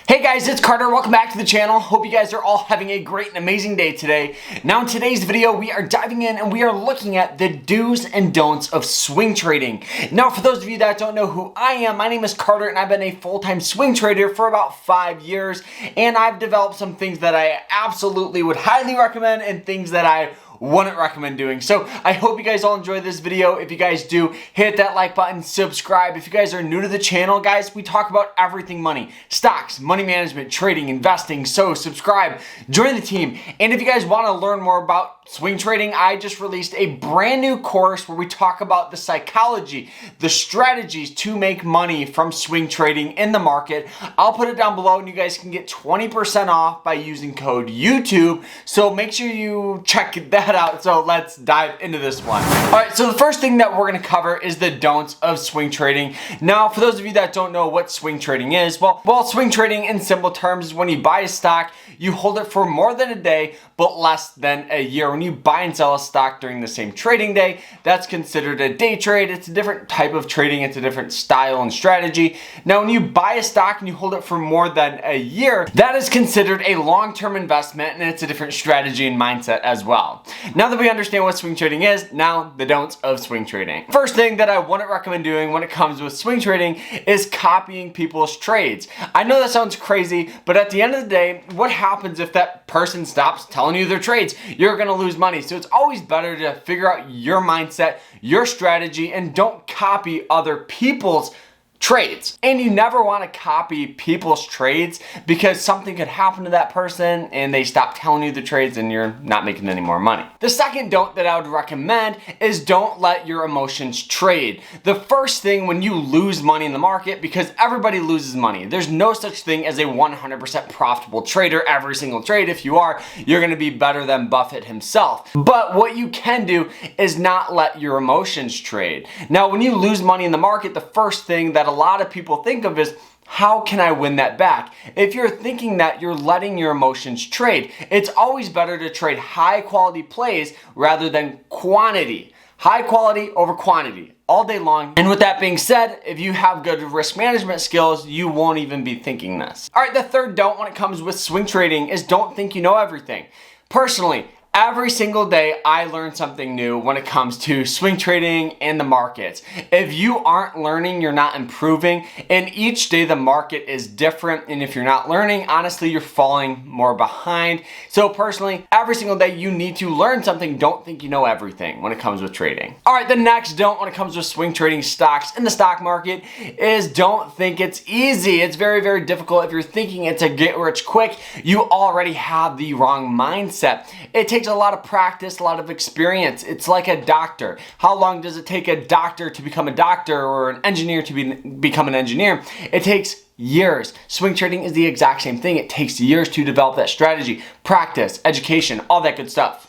Hey guys, it's Carter. Welcome back to the channel. Hope you guys are all having a great and amazing day today. Now in today's video, we are diving in and we are looking at the do's and don'ts of swing trading. Now for those of you that don't know who I am, my name is Carter and I've been a full-time swing trader for about 5 years, and I've developed some things that I absolutely would highly recommend and things that I wouldn't recommend doing. So I hope you guys all enjoy this video. If you guys do, hit that like button, subscribe. If you guys are new to the channel, guys, we talk about everything money, stocks, money management, trading, investing. So subscribe, join the team. And if you guys want to learn more about swing trading, I just released a brand new course where we talk about the psychology, the strategies to make money from swing trading in the market. I'll put it down below and you guys can get 20% off by using code YouTube. So make sure you check that out. So let's dive into this one. All right, so the first thing that we're going to cover is the don'ts of swing trading. Now, for those of you that don't know what swing trading is, well, swing trading in simple terms is when you buy a stock, you hold it for more than a day, but less than a year. When you buy and sell a stock during the same trading day, that's considered a day trade. It's a different type of trading. It's a different style and strategy. Now, when you buy a stock and you hold it for more than a year, that is considered a long-term investment, and it's a different strategy and mindset as well. Now that we understand what swing trading is, now the don'ts of swing trading. First thing that I wouldn't recommend doing when it comes with swing trading is copying people's trades. I know that sounds crazy, but at the end of the day, what happens if that person stops telling you their trades? You're gonna lose money. So it's always better to figure out your mindset, your strategy, and don't copy other people's trades. And you never want to copy people's trades because something could happen to that person and they stop telling you the trades and you're not making any more money. The second don't that I would recommend is don't let your emotions trade. The first thing when you lose money in the market, because everybody loses money, there's no such thing as a 100% profitable trader every single trade. If you are, you're going to be better than Buffett himself. But what you can do is not let your emotions trade. Now, when you lose money in the market, the first thing that a lot of people think of is, how can I win that back? If you're thinking that, you're letting your emotions trade. It's always better to trade high quality plays rather than quantity. High quality over quantity all day long. And with that being said, if you have good risk management skills, you won't even be thinking this. All right, the third don't when it comes with swing trading is don't think you know everything. Personally, every single day, I learn something new when it comes to swing trading and the markets. If you aren't learning, you're not improving. And each day the market is different. And if you're not learning, honestly, you're falling more behind. So personally, every single day you need to learn something. Don't think you know everything when it comes with trading. All right, the next don't when it comes with swing trading stocks in the stock market is don't think it's easy. It's very, very difficult. If you're thinking it's a get rich quick, you already have the wrong mindset. It takes a lot of practice, a lot of experience. It's like a doctor. How long does it take a doctor to become a doctor or an engineer to become an engineer? It takes years. Swing trading is the exact same thing. It takes years to develop that strategy, practice, education, all that good stuff.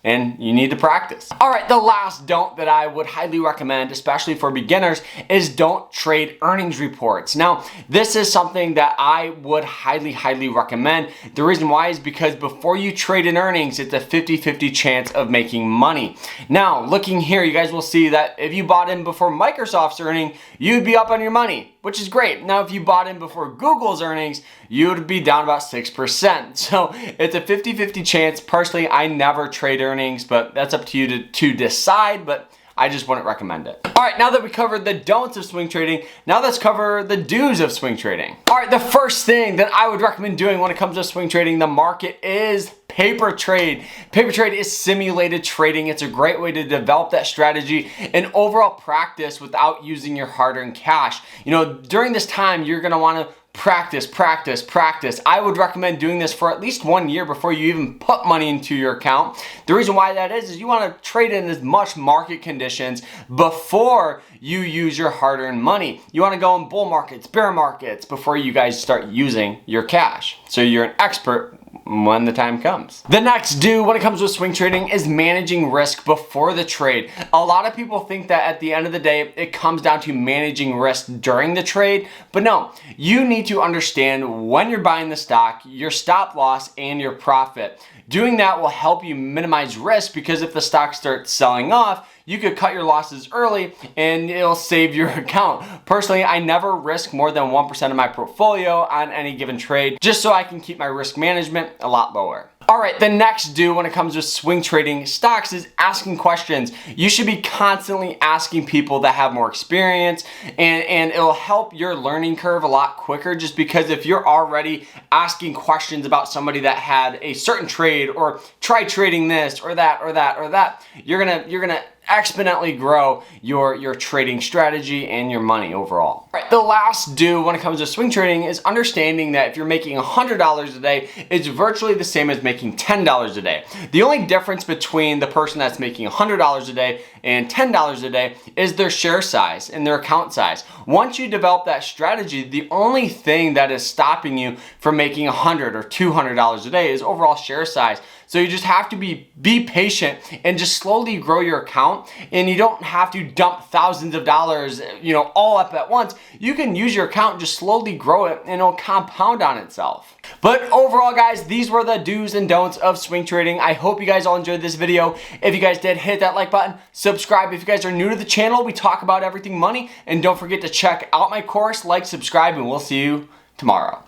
And you need to practice. All right, the last don't that I would highly recommend, especially for beginners, is don't trade earnings reports. Now, this is something that I would highly, highly recommend. The reason why is because before you trade in earnings, it's a 50-50 chance of making money. Now, looking here, you guys will see that if you bought in before Microsoft's earning, you'd be up on your money, which is great. Now, if you bought in before Google's earnings, you would be down about 6%. So it's a 50-50 chance. Personally, I never trade earnings, but that's up to you to decide, but I just wouldn't recommend it. All right, now that we covered the don'ts of swing trading, now let's cover the do's of swing trading. All right, the first thing that I would recommend doing when it comes to swing trading the market is paper trade. Paper trade is simulated trading. It's a great way to develop that strategy and overall practice without using your hard-earned cash. You know, during this time, you're gonna wanna practice. I would recommend doing this for at least 1 year before you even put money into your account. The reason why that is you want to trade in as much market conditions before you use your hard-earned money. You want to go in bull markets, bear markets before you guys start using your cash. So you're an expert when the time comes. The next do when it comes with swing trading is managing risk before the trade. A lot of people think that at the end of the day, it comes down to managing risk during the trade, but no, you need to understand when you're buying the stock, your stop loss, and your profit. Doing that will help you minimize risk, because if the stock starts selling off, you could cut your losses early and it'll save your account. Personally, I never risk more than 1% of my portfolio on any given trade, just so I can keep my risk management a lot lower. All right, the next do when it comes to swing trading stocks is asking questions. You should be constantly asking people that have more experience, and it'll help your learning curve a lot quicker, just because if you're already asking questions about somebody that had a certain trade or tried trading this or that or that or that, you're gonna exponentially grow your trading strategy and your money overall. All right, the last do when it comes to swing trading is understanding that if you're making $100 a day, it's virtually the same as making $10 a day. The only difference between the person that's making $100 a day and $10 a day is their share size and their account size. Once you develop that strategy, the only thing that is stopping you from making $100 or $200 a day is overall share size. So you just have to be patient and just slowly grow your account, and you don't have to dump thousands of dollars, all up at once. You can use your account and just slowly grow it, and it'll compound on itself. But overall, guys, these were the do's and don'ts of swing trading. I hope you guys all enjoyed this video. If you guys did, hit that like button, subscribe. If you guys are new to the channel, we talk about everything money, and don't forget to check out my course, like, subscribe, and we'll see you tomorrow.